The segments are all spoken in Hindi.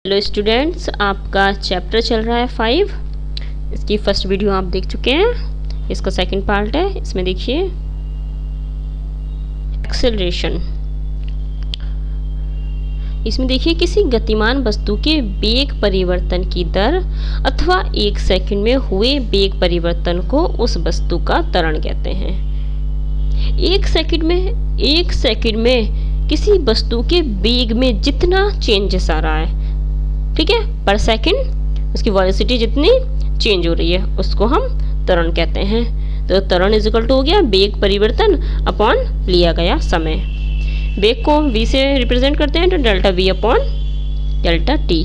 हेलो स्टूडेंट्स, आपका चैप्टर चल रहा है 5। इसकी फर्स्ट वीडियो आप देख चुके हैं, इसका सेकंड पार्ट है। इसमें देखिए एक्सेलरेशन। इसमें देखिए किसी गतिमान वस्तु के वेग परिवर्तन की दर अथवा 1 सेकंड में हुए वेग परिवर्तन को उस वस्तु का त्वरण कहते हैं। 1 सेकंड में किसी वस्तु के वेग में जितना चेंजेस आ रहा है, ठीक है, पर सेकंड उसकी वेलोसिटी जितनी चेंज हो रही है उसको हम त्वरण कहते हैं। तो त्वरण इज इक्वल टू हो गया वेग परिवर्तन अपॉन लिया गया समय। वेग को v से रिप्रेजेंट करते हैं तो delta v upon delta t।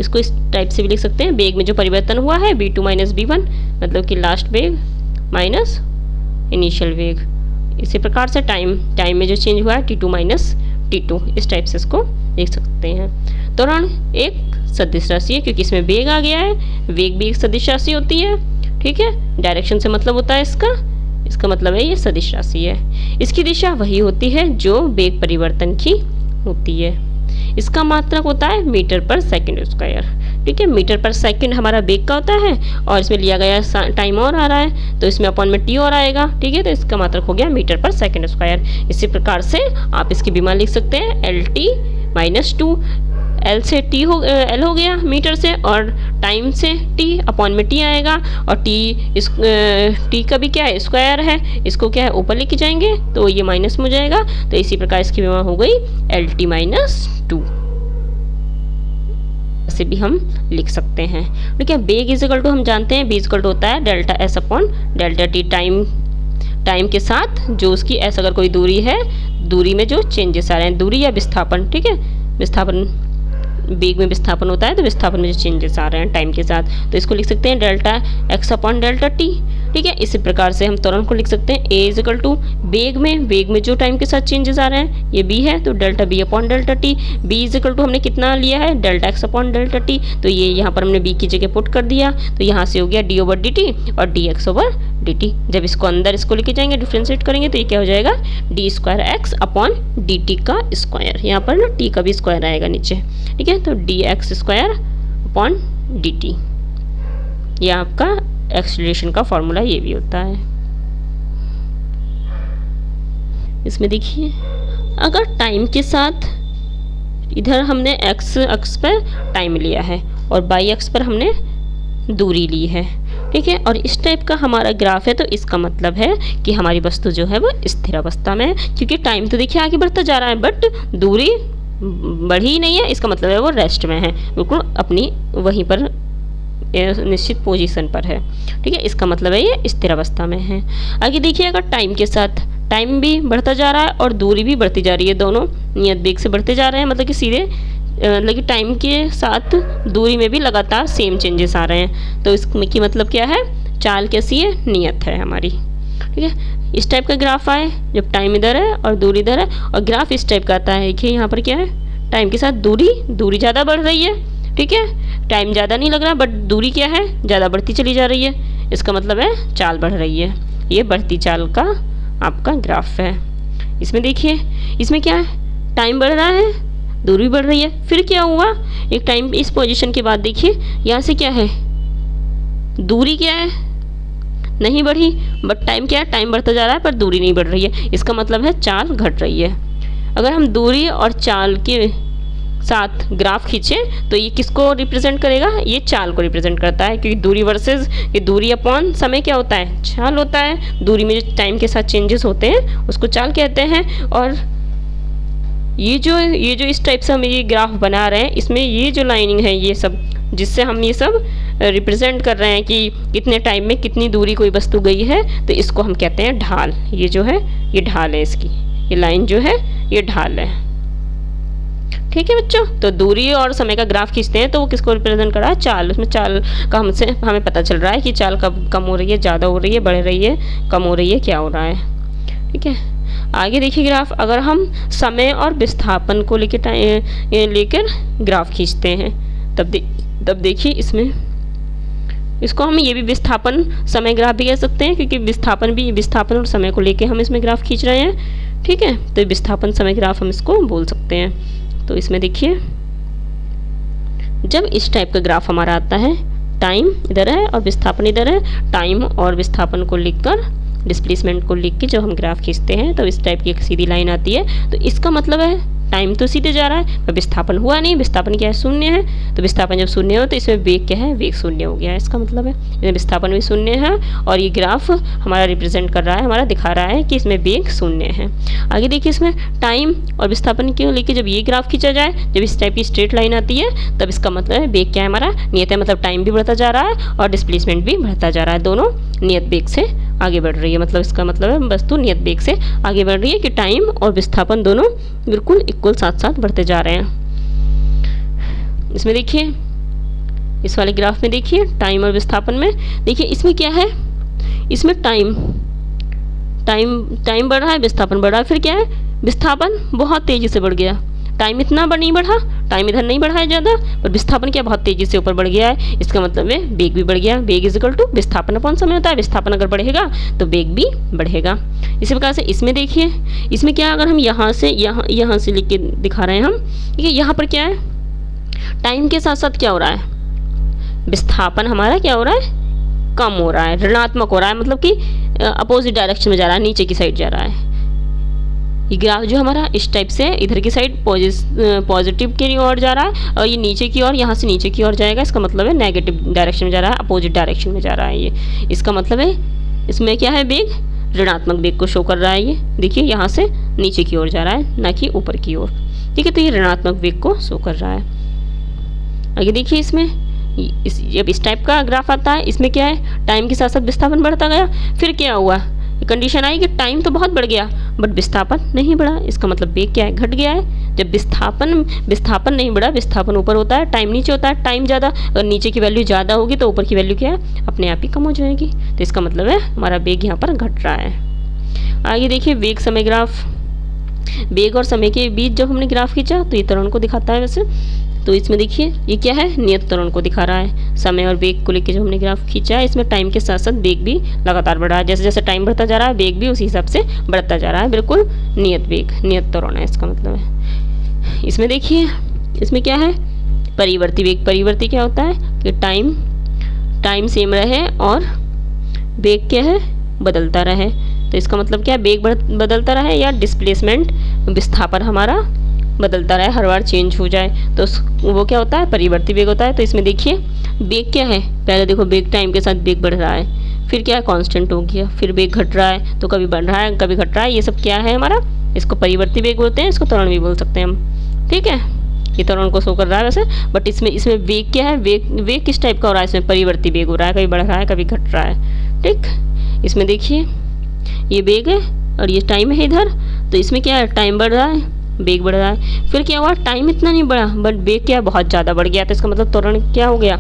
इसको इस टाइप से भी लिख सकते हैं, वेग में जो परिवर्तन हुआ है v2 माइनस v1, मतलब कि लास्ट वेग माइनस इनिशियल वेग। इसी प्रकार से टाइम में जो चेंज हुआ है t2 माइनस t2, इस टाइप से इसको लिख सकते हैं। त्वरण एक सदिश राशि है क्योंकि इसमें वेग आ गया है। वेग भी एक सदिश राशि होती है, ठीक है। डायरेक्शन से मतलब होता है इसका मतलब है ये सदिश राशि है। इसकी दिशा वही होती है जो वेग परिवर्तन की होती है। इसका मात्रक होता है मीटर पर सेकंड स्क्वायर, ठीक है। मीटर पर सेकंड हमारा वेग का होता है और इसमें लिया गया टाइम और आ रहा है तो इसमें अपॉन में टी और आएगा, ठीक है। तो इसका मात्रक हो गया मीटर पर सेकंड स्क्वायर। इसी प्रकार से आप इसकी भी मान लिख सकते हैं एल टी माइनस 2। एल से टी एल हो गया मीटर से, और टाइम से टी अपॉन में टी आएगा, और टी का भी क्या है, स्क्वायर है। इसको क्या है, ऊपर लेके जाएंगे तो ये माइनस में हो जाएगा। तो इसी प्रकार इसकी विमा हो गई एल टी माइनस 2। ऐसे भी हम लिख सकते हैं, ठीक है। वेग इज इक्वल टू हम जानते हैं, v इज इक्वल टू होता है delta S upon delta T. Time के साथ जो उसकी एस अगर कोई दूरी है, दूरी में जो चेंजेस आ रहे हैं, दूरी या विस्थापन, ठीक है। विस्थापन, वेग में विस्थापन होता है तो विस्थापन में जो चेंजेस आ रहे हैं टाइम के साथ, तो इसको लिख सकते हैं delta x upon delta T, ठीक है। इसी प्रकार से हम त्वरण को लिख सकते हैं ए इज इक्वल टू वेग में जो टाइम के साथ चेंजेस आ रहे हैं, ये बी है तो delta b upon delta t. B is equal to हमने कितना लिया है, delta x upon delta t, तो ये यहाँ पर हमने बी की जगह पुट कर दिया, तो यहाँ से हो गया डी ओवर डी टी और D x over d T. जब इसको अंदर इसको लेके जाएंगे, डिफ्रेंशिएट करेंगे तो ये क्या हो जाएगा, D square x upon D T का स्क्वायर। यहाँ पर ना टी का भी स्क्वायर आएगा नीचे, ठीक है। तो D x square upon D T, ये आपका एक्सेलरेशन का फॉर्मूला ये भी होता है। इसमें देखिए अगर टाइम के साथ इधर हमने एक्स अक्ष पर टाइम लिया है और वाई अक्ष पर हमने दूरी ली है, ठीक है, और इस टाइप का हमारा ग्राफ है, तो इसका मतलब है कि हमारी वस्तु जो है वो स्थिर अवस्था में है, क्योंकि टाइम तो देखिए आगे बढ़ता जा रहा है बट दूरी बढ़ी ही नहीं है। इसका मतलब है वो रेस्ट में है, बिल्कुल अपनी वहीं पर निश्चित पोजीशन पर है, ठीक है। इसका मतलब है ये स्थिर अवस्था में है। आगे देखिए अगर टाइम के साथ टाइम भी बढ़ता जा रहा है और दूरी भी बढ़ती जा रही है, दोनों नियत वेग से बढ़ते जा रहे हैं, मतलब कि सीधे लेकिन टाइम के साथ दूरी में भी लगातार सेम चेंजेस आ रहे हैं, तो इसमें की मतलब क्या है, चाल कैसी है, नियत है हमारी, ठीक है। इस टाइप का ग्राफ आए जब टाइम इधर है और दूरी इधर है, और ग्राफ इस टाइप का आता है कि यहाँ पर क्या है, टाइम के साथ दूरी ज़्यादा बढ़ रही है, ठीक है। टाइम ज़्यादा नहीं लग रहा बट दूरी क्या है, ज़्यादा बढ़ती चली जा रही है। इसका मतलब है चाल बढ़ रही है। ये बढ़ती चाल का आपका ग्राफ है। इसमें देखिए इसमें क्या है, टाइम बढ़ रहा है, दूरी बढ़ रही है। फिर क्या हुआ, एक टाइम इस पोजीशन के बाद देखिए यहाँ से क्या है, दूरी क्या है, नहीं बढ़ी, बट टाइम क्या है, टाइम बढ़ता जा रहा है पर दूरी नहीं बढ़ रही है। इसका मतलब है चाल घट रही है। अगर हम दूरी और चाल के साथ ग्राफ खींचें तो ये किसको रिप्रेजेंट करेगा, ये चाल को रिप्रेजेंट करता है, क्योंकि दूरी वर्सेस ये दूरी अपॉन समय क्या होता है, चाल होता है। दूरी में जो टाइम के साथ चेंजेस होते हैं उसको चाल कहते हैं। और ये जो इस टाइप से हम ये ग्राफ बना रहे हैं, इसमें ये जो लाइनिंग है, ये सब जिससे हम ये सब रिप्रेजेंट कर रहे हैं कि कितने टाइम में कितनी दूरी कोई वस्तु गई है, तो इसको हम कहते हैं ढाल। ये जो है ये ढाल है, इसकी ये लाइन जो है ये ढाल है, ठीक है बच्चों। तो दूरी और समय का ग्राफ खींचते हैं तो वो किसको रिप्रेजेंट कर रहा है, चाल। उसमें चाल का हमें पता चल रहा है कि चाल कब कम हो रही है, ज़्यादा हो रही है, बढ़ रही है, कम हो रही है, क्या हो रहा है, ठीक है। आगे देखिए ग्राफ, अगर हम समय और विस्थापन को लेकर ग्राफ खींचते हैं तब देखिए इसमें इसको हम ये भी विस्थापन समय ग्राफ भी कह सकते हैं, क्योंकि विस्थापन और समय को लेके हम इसमें ग्राफ खींच रहे हैं, ठीक है। तो विस्थापन समय ग्राफ हम इसको बोल सकते हैं। तो इसमें देखिए जब इस टाइप का ग्राफ हमारा आता है, टाइम इधर है और विस्थापन इधर है, टाइम और विस्थापन को लिखकर डिस्प्लेसमेंट को लिख के जब हम ग्राफ खींचते हैं तो इस टाइप की एक सीधी लाइन आती है। तो इसका मतलब है टाइम तो सीधे जा रहा है पर विस्थापन हुआ नहीं, विस्थापन क्या है, शून्य है। तो विस्थापन जब शून्य हो तो इसमें वेग क्या है, वेग शून्य हो गया है, इसका मतलब है इसमें विस्थापन भी शून्य है और ये ग्राफ हमारा रिप्रेजेंट कर रहा है, हमारा दिखा रहा है कि इसमें वेग शून्य है। आगे देखिए, इसमें टाइम और विस्थापन को लेकर जब ये ग्राफ खींचा जाए, जब इस टाइप की स्ट्रेट लाइन आती है, तब इसका मतलब है वेग क्या है, हमारा नियत है, मतलब टाइम भी बढ़ता जा रहा है और डिस्प्लेसमेंट भी बढ़ता जा रहा है, दोनों नियत वेग से आगे बढ़ रही है। मतलब इसका मतलब है वस्तु नियत वेग से आगे बढ़ रही है कि टाइम और विस्थापन दोनों बिल्कुल इक्वल साथ साथ बढ़ते जा रहे हैं। इसमें देखिए, इस वाले ग्राफ में देखिए टाइम और विस्थापन में देखिए, इसमें क्या है, इसमें टाइम बढ़ रहा है, विस्थापन बढ़ रहा है। फिर क्या है, विस्थापन बहुत तेज़ी से बढ़ गया, टाइम इतना नहीं बढ़ा, टाइम इधर नहीं बढ़ा है ज़्यादा, पर विस्थापन क्या बहुत तेज़ी से ऊपर बढ़ गया है। इसका मतलब है वेग भी बढ़ गया। वेग इज इक्वल टू विस्थापन अपॉन समय होता है, विस्थापन अगर बढ़ेगा तो वेग भी बढ़ेगा। इसी प्रकार से इसमें देखिए, इसमें क्या, अगर हम यहाँ से लिख के दिखा रहे हैं हम, ठीक है, यहाँ पर क्या है, टाइम के साथ साथ क्या हो रहा है, विस्थापन हमारा क्या हो रहा है, कम हो रहा है, ऋणात्मक हो रहा है, मतलब कि अपोजिट डायरेक्शन में जा रहा है, नीचे की साइड जा रहा है। ये ग्राफ जो हमारा इस टाइप से इधर की साइड पॉजिटिव की ओर जा रहा है और ये नीचे की ओर, यहाँ से नीचे की ओर जाएगा, इसका मतलब है नेगेटिव डायरेक्शन में जा रहा है, अपोजिट डायरेक्शन में जा रहा है ये। इसका मतलब है इसमें क्या है, वेग ऋणात्मक वेग को शो कर रहा है। ये देखिए यहाँ से नीचे की ओर जा रहा है, ना कि ऊपर की ओर, ठीक है, तो ये ऋणात्मक वेग को शो कर रहा है। आगे देखिए, इसमें जब इस टाइप का ग्राफ आता है, इसमें क्या है, टाइम के साथ साथ विस्थापन बढ़ता गया। फिर क्या हुआ, कंडीशन आई कि टाइम तो बहुत बढ़ गया बट विस्थापन नहीं बढ़ा, इसका मतलब वेग क्या है, घट गया है। जब विस्थापन नहीं बढ़ा, विस्थापन ऊपर होता है, टाइम नीचे होता है, टाइम ज़्यादा, अगर नीचे की वैल्यू ज़्यादा होगी तो ऊपर की वैल्यू क्या है, अपने आप ही कम हो जाएगी। तो इसका मतलब है हमारा वेग यहाँ पर घट रहा है। आगे देखिए, वेग समय ग्राफ, वेग और समय के बीच जब हमने ग्राफ खींचा तो ये त्वरण को दिखाता है वैसे। तो इसमें देखिए ये क्या है, नियत त्वरण को दिखा रहा है। समय और वेग को लेकर जो हमने ग्राफ खींचा है, इसमें टाइम के साथ साथ वेग भी लगातार बढ़ रहा है, जैसे जैसे टाइम बढ़ता जा रहा है वेग भी उसी हिसाब से बढ़ता जा रहा है, बिल्कुल नियत वेग, नियत त्वरण है इसका मतलब है। इसमें देखिए, इसमें क्या है, परिवर्ती वेग। परिवर्ती क्या होता है कि टाइम सेम रहे और वेग क्या है, बदलता रहे। तो इसका मतलब क्या है, वेग बदलता रहे या डिस्प्लेसमेंट विस्थापन हमारा बदलता रहे, हर बार चेंज हो जाए, तो वो क्या होता है, परिवर्ती वेग होता है। तो इसमें देखिए वेग क्या है, पहले देखो वेग टाइम के साथ वेग बढ़ रहा है, फिर क्या है, कांस्टेंट हो गया, फिर वेग घट रहा है, तो कभी बढ़ रहा है कभी घट रहा है, ये सब क्या है हमारा, इसको परिवर्ती वेग बोलते हैं, इसको त्वरण भी बोल सकते हैं हम, ठीक है। ये त्वरण को शो कर रहा है वैसे, बट इसमें वेग क्या है, वेग किस टाइप का हो रहा है, इसमें परिवर्ती वेग हो रहा है, कभी बढ़ रहा है कभी घट रहा है, ठीक। इसमें देखिए ये वेग है और ये टाइम है इधर, तो इसमें क्या है, टाइम बढ़ रहा है, वेग बढ़ रहा है। फिर क्या हुआ, टाइम इतना नहीं बढ़ा बट वेग क्या बहुत ज़्यादा बढ़ गया, तो इसका मतलब त्वरण क्या हो गया,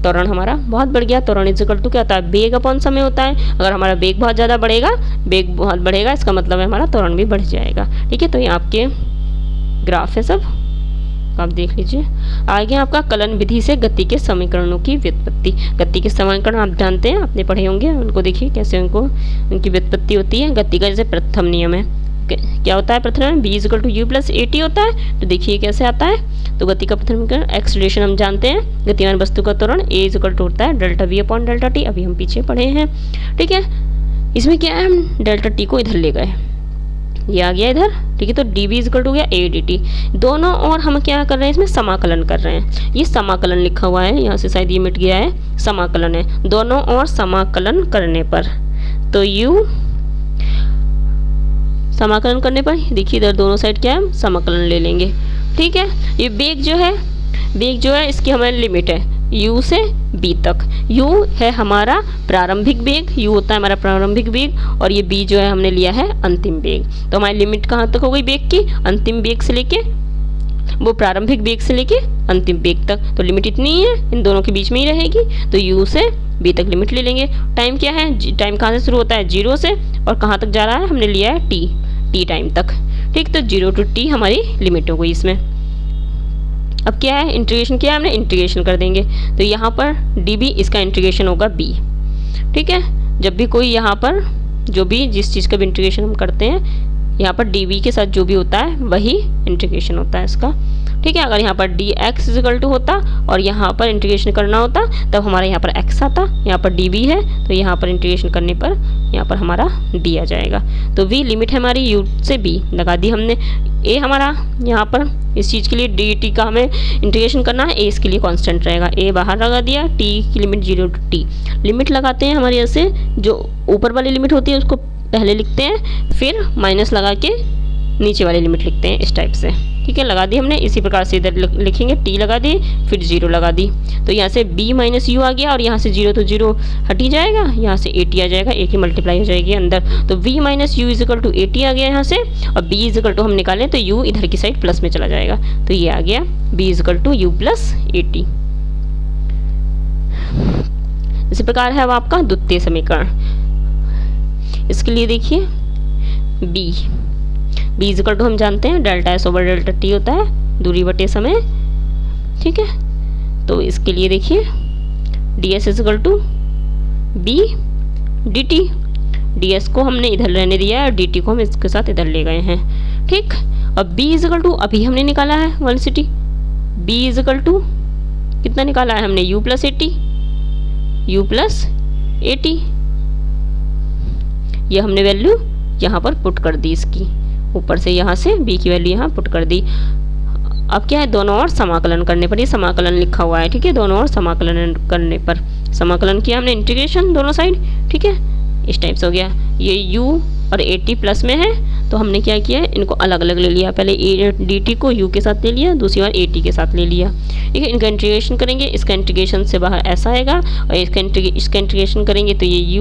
त्वरण हमारा बहुत बढ़ गया। त्वरण इज इक्वल टू क्या होता है, वेग अपॉन समय होता है। अगर हमारा वेग बहुत ज़्यादा बढ़ेगा, वेग बहुत बढ़ेगा, इसका मतलब है हमारा त्वरण भी बढ़ जाएगा, ठीक है। तो ये आपके ग्राफ है सब, आप देख लीजिए। आगे आपका कलन विधि से गति के समीकरणों की व्युत्पत्ति। गति के समीकरण आप जानते हैं, आपने पढ़े होंगे, उनको देखिए कैसे उनकी व्युत्पत्ति होती है। गति का जैसे प्रथम नियम है, क्या होता है प्रथम नियम, b is equal to u plus a t होता है। तो देखिए कैसे आता है, तो गति का प्रथम समीकरण एक्सेलरेशन हम जानते हैं, गतिमान वस्तु का त्वरण a इज इक्वल टू होता है delta v upon delta T, अभी हम पीछे पढ़े हैं, ठीक है। इसमें क्या है, हम डेल्टा टी को इधर ले गए, ये आ गया इधर, ठीक है। तो d v is equal to गया ए डी टी, दोनों और हम क्या कर रहे हैं, इसमें समाकलन कर रहे हैं। ये समाकलन लिखा हुआ है, यहाँ से शायद ये मिट गया है, समाकलन है, दोनों और समाकलन करने पर, तो u समाकलन करने पर देखिए इधर दोनों साइड क्या है, समाकलन ले लेंगे, ठीक है। ये वेग जो है इसकी हमारी लिमिट है u से b तक। u है हमारा प्रारंभिक वेग, u होता है हमारा प्रारंभिक वेग, और ये b जो है हमने लिया है अंतिम वेग। तो हमारी लिमिट कहाँ तक हो गई वेग की, अंतिम वेग से लेके, वो प्रारंभिक वेग से लेके अंतिम वेग तक, तो लिमिट इतनी ही है, इन दोनों के बीच में ही रहेगी। तो u से b तक लिमिट ले लेंगे। टाइम क्या है, टाइम कहाँ से शुरू होता है, 0 से, और कहाँ तक जा रहा है, हमने लिया है t टाइम तक, ठीक। तो 0 to t हमारी लिमिट हो गई इसमें। अब क्या है, इंटीग्रेशन किया है हमने, इंटीग्रेशन कर देंगे, तो यहाँ पर db इसका इंटीग्रेशन होगा b, ठीक है। जब भी कोई यहाँ पर जो भी जिस चीज़ का भी इंटीग्रेशन हम करते हैं, यहाँ पर dv के साथ जो भी होता है वही इंटीग्रेशन होता है इसका। ठीक है। अगर यहाँ पर डी एक्स इजिकल टू होता और यहाँ पर इंटीग्रेशन करना होता तब हमारा यहाँ पर एक्स आता, यहाँ पर डी वी है तो यहाँ पर इंटीग्रेशन करने पर यहाँ पर हमारा डी आ जाएगा। तो वी लिमिट है हमारी यू से बी लगा दी हमने। ए हमारा यहाँ पर इस चीज़ के लिए डी टी का हमें इंटीग्रेशन करना है, ए इसके लिए कांस्टेंट रहेगा, ए बाहर लगा दिया, टी की लिमिट 0 टू टी। लिमिट लगाते हैं हमारे ऐसे, जो ऊपर वाली लिमिट होती है उसको पहले लिखते हैं, फिर माइनस लगा के नीचे वाली लिमिट लिखते हैं इस टाइप से। ठीक है, लगा दी हमने। इसी प्रकार से इधर लिखेंगे, टी लगा दी फिर 0 लगा दी, तो यहाँ से b माइनस यू आ गया और यहाँ से 0 तो 0 हट ही जाएगा, यहाँ से 80 आ जाएगा, a की मल्टीप्लाई हो जाएगी अंदर, तो v minus u equal to 80 आ गया यहाँ से, और b इजिकल टू हम निकालें तो u इधर की साइड प्लस में चला जाएगा, तो ये आ गया b equal to u plus 80। इसी प्रकार है अब आपका द्वितीय समीकरण। इसके लिए देखिए b इजिकल टू हम जानते हैं delta S over delta T होता है, दूरी बटे समय। ठीक है, तो इसके लिए देखिए d s equal to b d t, d s को हमने इधर रहने दिया है और डी टी को हम इसके साथ इधर ले गए हैं। ठीक, अब b इजिकल टू अभी हमने निकाला है वेलोसिटी, b इजिकल टू कितना निकाला है हमने, u प्लस 80, u प्लस 80, ये हमने वैल्यू यहाँ पर पुट कर दी, इसकी ऊपर से यहाँ से b की वैल्यू यहाँ पुट कर दी। अब क्या है, दोनों ओर समाकलन करने पर, ये समाकलन लिखा हुआ है। ठीक है, दोनों ओर समाकलन करने पर समाकलन किया हमने, इंटीग्रेशन दोनों साइड। ठीक है, इस टाइप से हो गया। ये u और 80 प्लस में है तो हमने क्या किया है, इनको अलग अलग ले लिया। पहले डी टी को u के साथ ले लिया, दूसरी बार 80 के साथ ले लिया। ठीक है, इनका इंटीग्रेशन करेंगे, इसका इंटीग्रेशन से बाहर ऐसा आएगा और इसका इंटीग्रेशन करेंगे तो ये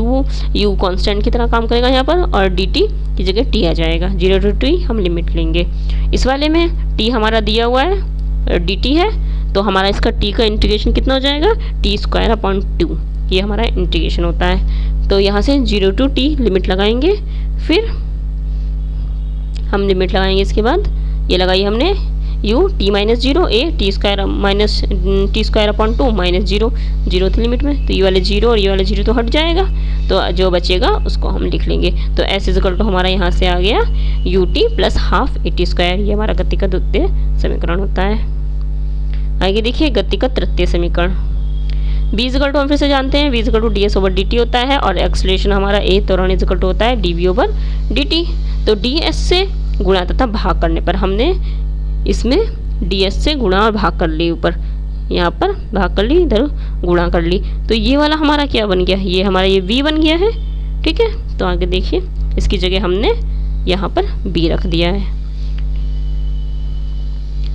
u कांस्टेंट की तरह काम करेगा यहाँ पर, और dt की जगह t आ जाएगा। 0 टू t हम लिमिट लेंगे। इस वाले में t हमारा दिया हुआ है dt है, तो हमारा इसका t का इंटीग्रेशन कितना हो जाएगा, t स्क्वायर अपॉन 2, ये हमारा इंटीग्रेशन होता है। तो यहाँ से 0 टू t लिमिट लगाएंगे, फिर हम लिमिट लगाएंगे, इसके बाद ये लगाई हमने u t minus 0 a T square minus T square upon 2 minus 0, 0 थी लिमिट में, तो ये वाले 0 और ये वाले 0 तो हट जाएगा, तो जो बचेगा उसको हम लिख लेंगे। तो s इजिकल टू हमारा यहाँ से आ गया u t plus half a t square, ये हमारा गति का द्वितीय समीकरण होता है। आगे देखिए गति का तृतीय समीकरण। b इजिकल टू हम फिर से जानते हैं, v equal to d s over d t होता है, और एक्सलेशन हमारा a त्वरण इजिकल टू होता है d v over d t. तो डी एस से गुणा तथा भाग करने पर हमने इसमें डी एस से गुणा और भाग कर ली, ऊपर यहाँ पर भाग कर ली, इधर गुणा कर ली, तो ये वाला हमारा क्या बन गया, ये हमारा ये v बन गया है। ठीक है, तो आगे देखिए इसकी जगह हमने यहाँ पर b रख दिया है।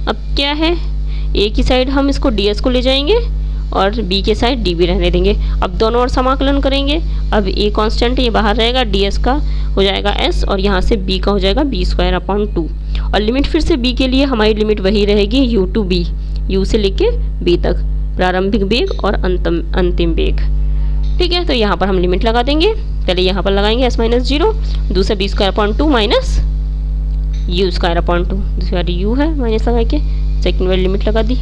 अब क्या है, a की साइड हम इसको ds को ले जाएंगे और b के साइड dv रहने देंगे। अब दोनों ओर समाकलन करेंगे, अब a कांस्टेंट ये बाहर रहेगा, ds का हो जाएगा s और यहाँ से b का हो जाएगा b स्क्वायर अपॉन 2, और लिमिट फिर से b के लिए हमारी लिमिट वही रहेगी u टू b, u से लेके b तक, प्रारंभिक वेग और अंतिम वेग। ठीक है, तो यहाँ पर हम लिमिट लगा देंगे, पहले यहाँ पर लगाएंगे s माइनस 0, दूसरा b square upon 2 minus u square upon 2, दूसरी वाली u है माइनस लगा के सेकेंड वाली लिमिट लगा दी।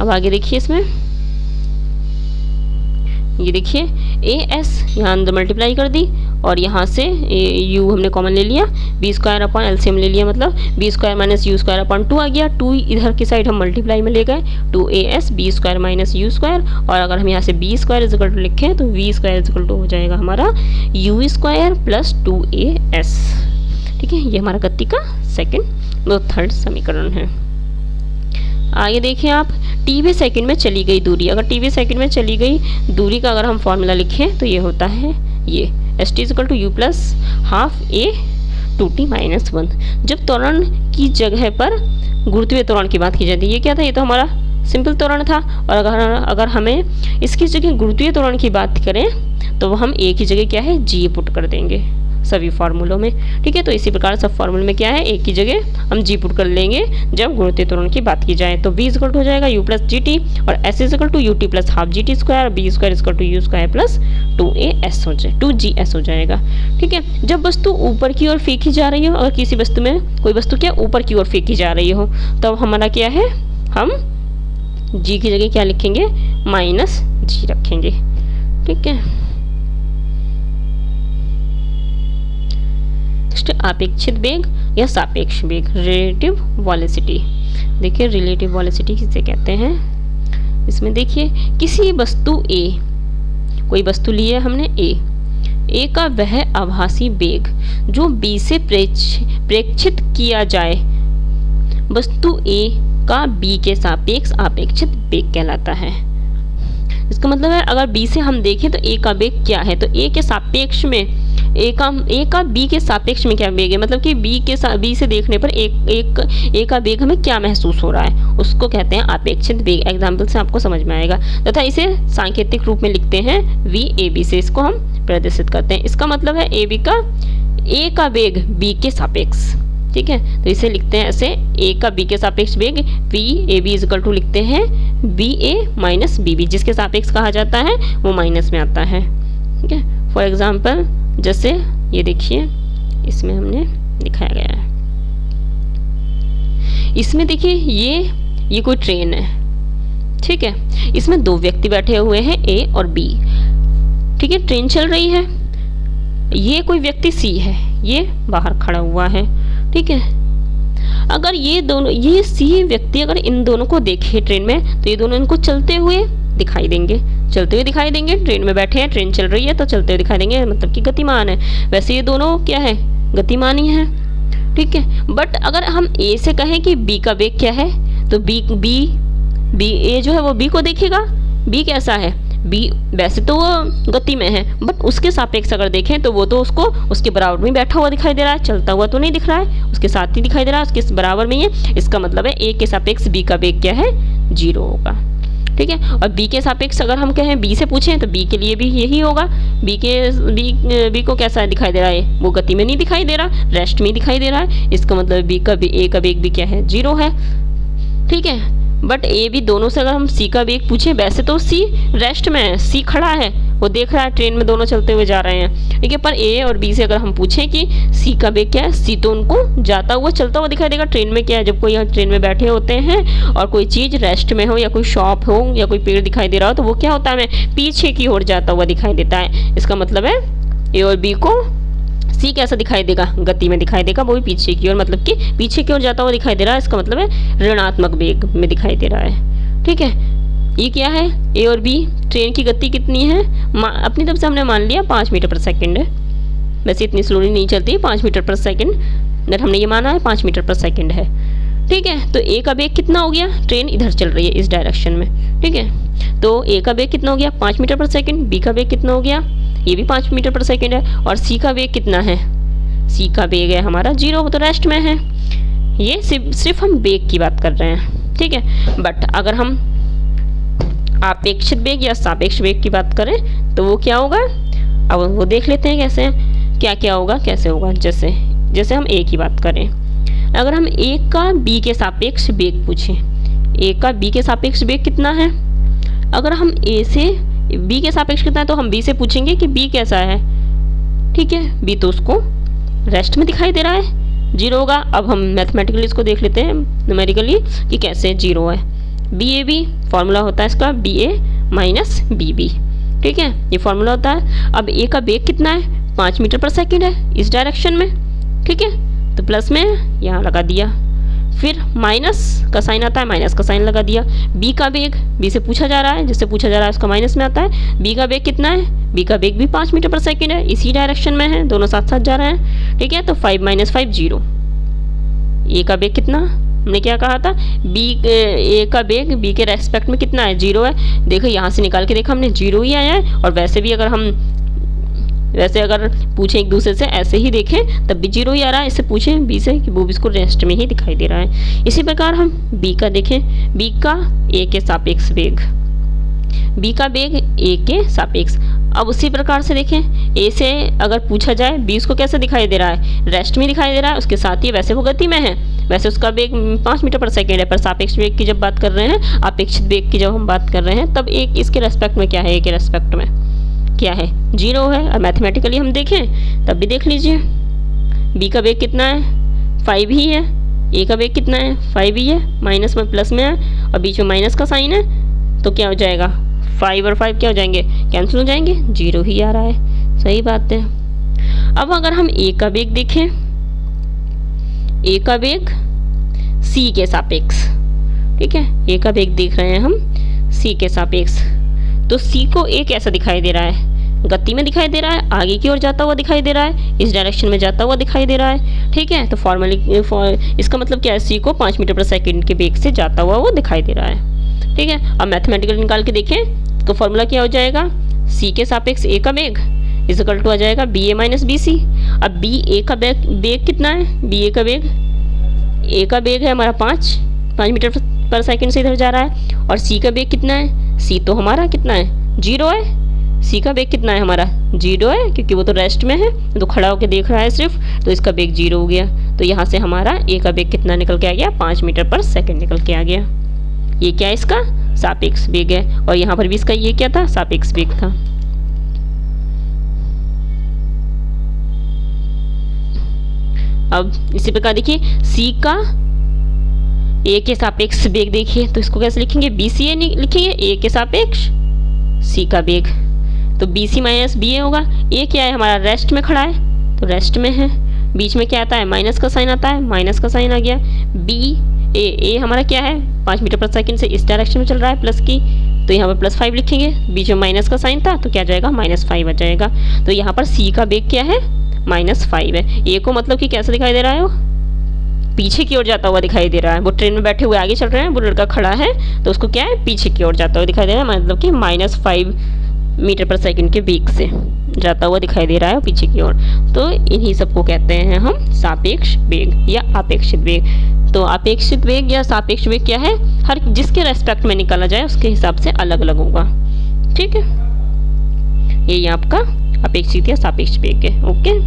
अब आगे देखिए इसमें ये देखिए ए एस यहाँ अंदर मल्टीप्लाई कर दी, और यहाँ से u हमने कॉमन ले लिया, b स्क्वायर अपॉन एलसीएम ले लिया, मतलब b square minus you square upon 2 आ गया, 2 इधर की साइड हम मल्टीप्लाई में ले गए, 2as b square minus you square, और अगर हम यहाँ से b स्क्वायर इजिकल टू लिखें तो v स्क्वायर इजिकल टू हो जाएगा हमारा u स्क्वायर प्लस 2as। ठीक है, ये हमारा गति का थर्ड समीकरण है। आगे देखिए आप, टीवी सेकंड में चली गई दूरी, अगर टीवी सेकंड में चली गई दूरी का अगर हम फॉर्मूला लिखें तो ये होता है ये s t equal to u plus half a two t minus 1। जब त्वरण की जगह पर गुरुत्वीय त्वरण की बात की जाती है, ये क्या था, ये तो हमारा सिंपल त्वरण था, और अगर हमें इसकी जगह गुरुत्वीय त्वरण की बात करें तो हम ए की जगह क्या है जी पुट कर देंगे सभी फार्मूलों में। ठीक है, तो इसी प्रकार सब फार्मूले में क्या है, एक की जगह हम जी पुट कर लेंगे जब गुरुत्वीय त्वरण की बात की जाए। तो v इजिकल टू हो जाएगा u प्लस जी टी, और s equal to u t plus half g t square, b square equal to u square plus 2as हो जाए 2gs हो जाएगा। ठीक है, जब वस्तु ऊपर की ओर फेंकी जा रही हो, अगर किसी वस्तु में कोई वस्तु क्या ऊपर की ओर फेंकी जा रही हो, तब हमारा क्या है, हम g की जगह क्या लिखेंगे, माइनस जी रखेंगे। ठीक है, अपेक्षित वेग या सापेक्ष वेग, रिलेटिव वेलोसिटी। देखिए रिलेटिव वेलोसिटी किसे कहते हैं। इसमें देखिए किसी वस्तु ए, कोई वस्तु ली है हमने ए का वह आभासी वेग जो बी से प्रेक्षित किया जाए, वस्तु ए का बी के सापेक्ष आपेक्षित वेग कहलाता है। इसका मतलब है अगर बी से हम देखें तो ए का वेग क्या है, तो ए के सापेक्ष में ए का बी के सापेक्ष में क्या वेग है, मतलब कि बी से देखने पर ए का वेग हमें क्या महसूस हो रहा है, उसको कहते हैं आपेक्षित वेग। एग्जाम्पल से आपको समझ में आएगा। तथा इसे सांकेतिक रूप में लिखते हैं वी ए बी से, इसको हम प्रदर्शित करते हैं। इसका मतलब है ए का वेग बी के सापेक्ष, ठीक है, तो इसे लिखते हैं ऐसे, ए का बी के सापेक्ष वेग v a b equal to लिखते हैं b a minus b b, जिसके सापेक्ष कहा जाता है वो माइनस में आता है, ठीक है। फॉर एग्जाम्पल जैसे ये देखिए इसमें हमने दिखाया गया है, इसमें देखिए ये कोई ट्रेन है, ठीक है, इसमें दो व्यक्ति बैठे हुए हैं ए और बी, ठीक है, ट्रेन चल रही है, ये कोई व्यक्ति सी है, ये बाहर खड़ा हुआ है, ठीक है। अगर ये सी व्यक्ति अगर इन दोनों को देखे ट्रेन में तो ये दोनों इनको चलते हुए दिखाई देंगे, ट्रेन में बैठे हैं, ट्रेन चल रही है तो चलते हुए दिखाई देंगे, मतलब कि गतिमान है। वैसे ये दोनों क्या है, गतिमान ही है, ठीक है। बट अगर हम ए से कहें कि बी का वेग क्या है, तो बी ए जो है वो बी को देखेगा, बी कैसा है, बी वैसे तो वो गति में है बट उसके सापेक्ष अगर देखें तो वो तो उसको उसके बराबर में बैठा हुआ दिखाई दे रहा है, चलता हुआ तो नहीं दिख रहा है, उसके साथ ही दिखाई दे रहा है, उसके बराबर में ही है। इसका मतलब है ए के सापेक्ष बी का वेग क्या है, 0 होगा, ठीक है। और बी के सापेक्ष अगर हम कहें, बी से पूछें तो बी के लिए भी यही होगा। बी को कैसा दिखाई दे रहा है, वो गति में नहीं दिखाई दे रहा, रेस्ट में दिखाई दे रहा है। इसका मतलब ए का वेग भी क्या है, 0 है, ठीक है। बट ए बी दोनों से अगर हम सी का वेग पूछें, वैसे तो सी रेस्ट में है, सी खड़ा है, वो देख रहा है ट्रेन में दोनों चलते हुए जा रहे हैं, ठीक है। पर ए और बी से अगर हम पूछें कि सी का वेग क्या है, सी तो उनको जाता हुआ चलता हुआ दिखाई देगा। ट्रेन में क्या है, जब कोई यहाँ ट्रेन में बैठे होते हैं और कोई चीज़ रेस्ट में हो या कोई शॉप हो या कोई पेड़ दिखाई दे रहा हो तो वो क्या होता है, हमें पीछे की ओर जाता हुआ दिखाई देता है। इसका मतलब है ए और बी को सी कैसा दिखाई देगा, गति में दिखाई देगा, वो भी पीछे की ओर, मतलब कि पीछे की ओर जाता हुआ दिखाई दे रहा है। इसका मतलब है ऋणात्मक वेग में दिखाई दे रहा है, ठीक है। ये क्या है, ए और बी, ट्रेन की गति कितनी है, अपनी तरफ से हमने मान लिया 5 मीटर पर सेकंड है, वैसे इतनी स्लोली नहीं चलती, 5 मीटर पर सेकंड, अगर हमने ये माना है 5 मीटर पर सेकंड है, ठीक है। तो ए का वेग कितना हो गया, ट्रेन इधर चल रही है इस डायरेक्शन में, ठीक है, तो ए का वेग कितना हो गया 5 मीटर पर सेकंड, बी का वेग कितना हो गया, ये भी 5 मीटर पर सेकंड है, और सी का वेग कितना है, सी का वेग है हमारा 0, तो रेस्ट में है। ये सिर्फ हम वेग की बात कर रहे हैं, ठीक है। बट अगर हम आपेक्षित वेग या सापेक्ष वेग की बात करें तो वो क्या होगा, अब वो देख लेते हैं कैसे, क्या होगा, कैसे होगा। जैसे हम ए की बात करें, अगर हम ए का बी के सापेक्ष वेग पूछें, ए का बी के सापेक्ष वेग कितना है, अगर हम ए से बी के सापेक्ष कितना है तो हम बी से पूछेंगे कि बी कैसा है, ठीक है। बी तो उसको रेस्ट में दिखाई दे रहा है, 0 होगा। अब हम मैथमेटिकली इसको देख लेते हैं न्यूमेरिकली कि कैसे 0 है। बी ए बी फॉर्मूला होता है इसका, B a minus b B, ठीक है, ये फॉर्मूला होता है। अब ए का वेग कितना है, 5 मीटर पर सेकंड है इस डायरेक्शन में, ठीक है, तो प्लस में यहाँ लगा दिया, फिर माइनस का साइन आता है, माइनस का साइन लगा दिया। बी का वेग, बी से पूछा जा रहा है, जिससे पूछा जा रहा है उसका माइनस में आता है। बी का वेग कितना है, बी का वेग भी 5 मीटर पर सेकंड है, इसी डायरेक्शन में है, दोनों साथ साथ जा रहे हैं, ठीक है। तो 5 - 5 0। ए का वेग कितना, हमने क्या कहा था, ए का वेग बी के रेस्पेक्ट में कितना है, 0 है। देखो यहाँ से निकाल के देखा हमने 0 ही आया है, और वैसे भी अगर पूछें एक दूसरे से, ऐसे ही देखें तब भी 0 ही आ रहा है। इससे पूछें बी से कि वो भी इसको रेस्ट में ही दिखाई दे रहा है। इसी प्रकार हम बी का देखें, बी का ए के सापेक्ष वेग, बी का वेग ए के सापेक्ष। अब उसी प्रकार से देखें, ए से अगर पूछा जाए बी उसको कैसे दिखाई दे रहा है, रेस्ट में दिखाई दे रहा है, उसके साथ ही वैसे वो गति में है, वैसे उसका वेग 5 मीटर पर सेकेंड है, पर सापेक्ष वेग की जब बात कर रहे हैं, अपेक्षित वेग की जब हम बात कर रहे हैं, तब एक इसके रेस्पेक्ट में क्या है, ए के रेस्पेक्ट में क्या है, 0 है। और मैथमेटिकली हम देखें तब भी देख लीजिए, बी का वेग कितना है, 5 ही है, ए का वेग कितना है, 5 ही है, माइनस में प्लस में है, और बीच में माइनस का साइन है, तो क्या हो जाएगा, 5 और 5 क्या हो जाएंगे, कैंसिल हो जाएंगे, 0 ही आ रहा है, सही बात है। अब अगर हम ए का वेग देखें, ए का वेग सी के सापेक्ष, ठीक है। ए का वेग देख रहे हैं हम सी के सापेक्ष। तो सी को ए कैसा दिखाई दे रहा है, गति में दिखाई दे रहा है, आगे की ओर जाता हुआ दिखाई दे रहा है, इस डायरेक्शन में जाता हुआ दिखाई दे रहा है, ठीक है। तो फॉर्मली इसका मतलब क्या है, सी को 5 मीटर पर सेकंड के वेग से जाता हुआ वो दिखाई दे रहा है, ठीक है। अब मैथमेटिकल निकाल के देखें तो फॉर्मूला क्या हो जाएगा, सी के सापेक्ष ए का वेग इज इक्वल टू आ जाएगा B a minus B C. अब बी ए का वेग कितना है, बी ए का वेग, ए का वेग है हमारा 5 मीटर पर सेकंड से इधर जा रहा है, और सी का वेग कितना है, सी तो हमारा कितना है 0 है, सी का वेग कितना है हमारा 0 है, क्योंकि वो तो रेस्ट में है, तो खड़ा होकर देख रहा है सिर्फ, तो इसका वेग 0 हो गया। तो यहाँ से हमारा ए का वेग कितना निकल के आ गया, 5 मीटर पर सेकंड निकल के आ गया। ये क्या है, इसका सापेक्ष वेग है, और यहाँ पर भी इसका ये क्या था, सापेक्ष वेग था। अब इसी प्रकार देखिए सी का ए के सापेक्ष वेग देखिए, तो इसको कैसे लिखेंगे, बी सी ए लिखेंगे, ए के सापेक्ष सी का वेग, तो बी सी माइनस बी ए होगा। ए क्या है हमारा, रेस्ट में खड़ा है, तो रेस्ट में है, बीच में क्या आता है, माइनस का साइन आता है, माइनस का साइन आ गया। बी ए हमारा क्या है, 5 मीटर पर सेकंड से इस डायरेक्शन में चल रहा है प्लस की, तो यहाँ पर +5 लिखेंगे, बीच में माइनस का साइन था तो क्या जाएगा, -5 आ जाएगा। तो यहाँ पर सी का वेग क्या है, -5 है। ए को मतलब कि कैसा दिखाई दे रहा है, वो पीछे की ओर जाता हुआ दिखाई दे रहा है, वो ट्रेन में बैठे हुए आगे चल रहे हैं, वो लड़का खड़ा है तो उसको क्या है, पीछे की ओर जाता हुआ दिखाई दे रहा है, मतलब कि -5 मीटर पर सेकंड के वेग से जाता हुआ दिखाई दे रहा है पीछे की ओर। तो इन्हीं सबको कहते हैं हम सापेक्ष वेग या अपेक्षित वेग। तो अपेक्षित वेग या सापेक्ष वेग क्या है, हर जिसके रेस्पेक्ट में निकाला जाए उसके हिसाब से अलग अलग होगा, ठीक है। ये आपका अपेक्षित या सापेक्ष वेग है, ओके।